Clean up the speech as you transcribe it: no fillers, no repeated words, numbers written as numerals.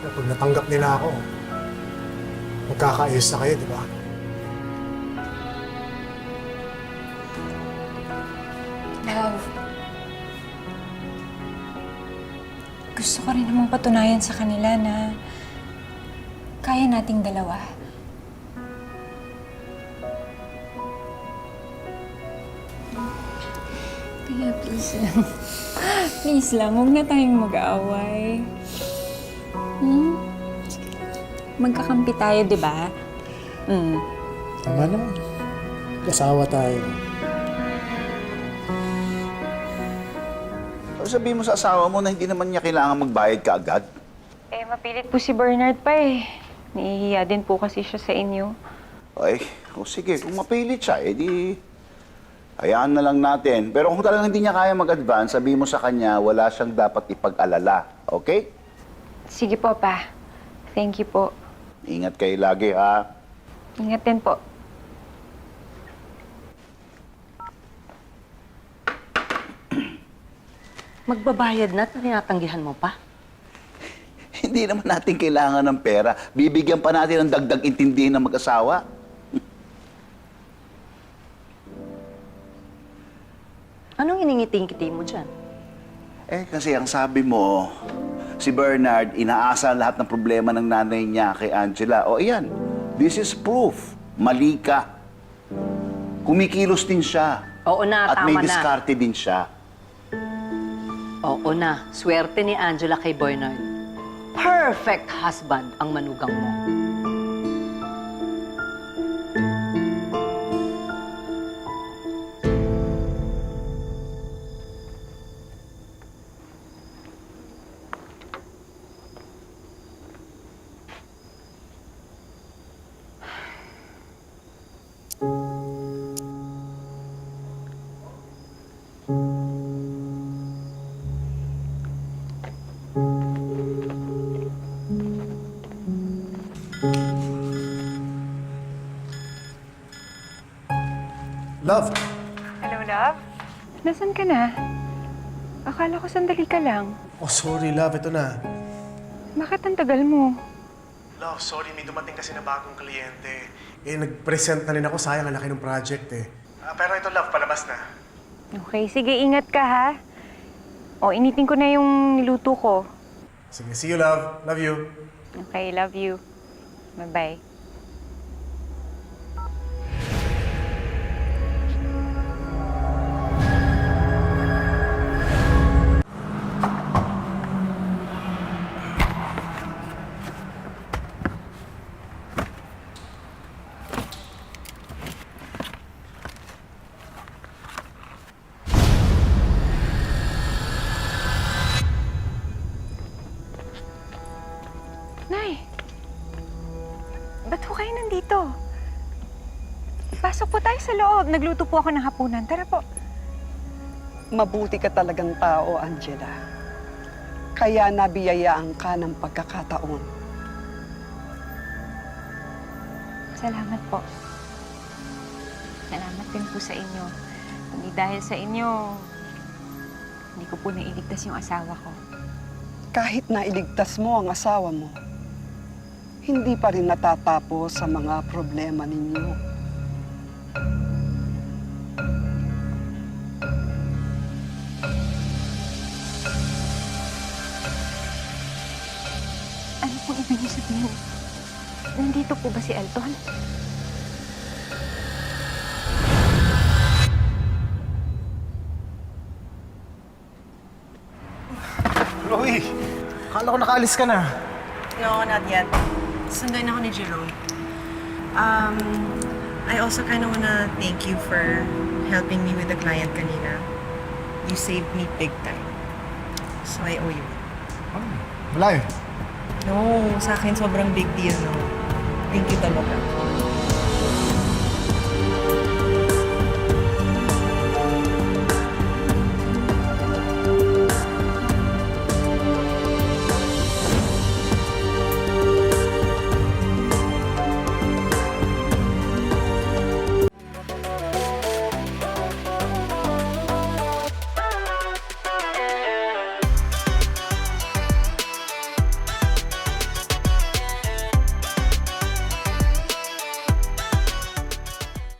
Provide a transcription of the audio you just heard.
Kapag natanggap nila ako, magkakaayos na kayo, di ba? Love, gusto ko rin namang patunayan sa kanila na kaya nating dalawa. Kaya please lang. Please lang, huwag na tayong mag-aaway. Magkakampi tayo, di ba? Tama naman. Kasawa tayo. Sabihin mo sa asawa mo na hindi naman niya kailangan magbayad ka agad. Eh, mapilit po si Bernard pa eh. Nahihiya din po kasi siya sa inyo. Ay, o sige, kung mapilit siya, edi hayaan na lang natin. Pero kung talagang hindi niya kaya mag-advance, sabihin mo sa kanya, wala siyang dapat ipag-alala. Okay? Sige po, pa. Thank you po. Ingat kayo lagi, ha? Ingat din po. Magbabayad na at tinatanggihan mo pa? Hindi naman natin kailangan ng pera. Bibigyan pa natin ng dagdag intindihin ng mag-asawa. Anong iningiti-ngiti mo dyan? Kasi ang sabi mo, si Bernard, inaasa lahat ng problema ng nanay niya kay Angela. O iyan, this is proof. Mali ka. Kumikilos din siya. Oo na, At tama may na. diskarte din siya. Oo na, swerte ni Angela kay Bernard. Perfect husband ang manugang mo. Love, Hello, love? Nasaan ka na? Akala ko sandali ka lang. oh sorry love, ito na. Bakit ang tagal mo? Love, sorry, may dumating kasi na bagong kliyente. Nag-present na rin ako, sayang ang laki ng project eh. Pero ito love, palabas na. Okay, sige, ingat ka ha. O, initin ko na yung niluto ko. Sige, see you love. Love you. Okay, love you. Bye-bye. Nay, ba't ho kayo nandito? Pasok po tayo sa loob. Nagluto po ako ng hapunan. Tara po. Mabuti ka talagang tao, Angela. Kaya nabiyayaan ka ng pagkakataon. Salamat po. Salamat din po sa inyo. Hindi dahil sa inyo, hindi ko po nailigtas yung asawa ko. Kahit na iligtas mo ang asawa mo, hindi pa rin natatapos sa mga problema ninyo. Ano pong ibig niyo sabihin? Nandito po ba si Elton? Chloe, akala ko nakaalis ka na. No, not yet. Sunduin ako ni Jerome. I also kind of wanna thank you for helping me with the client kanina. You saved me big time. So I owe you. Wala eh. No, sa akin sobrang big deal, no? Thank you talaga.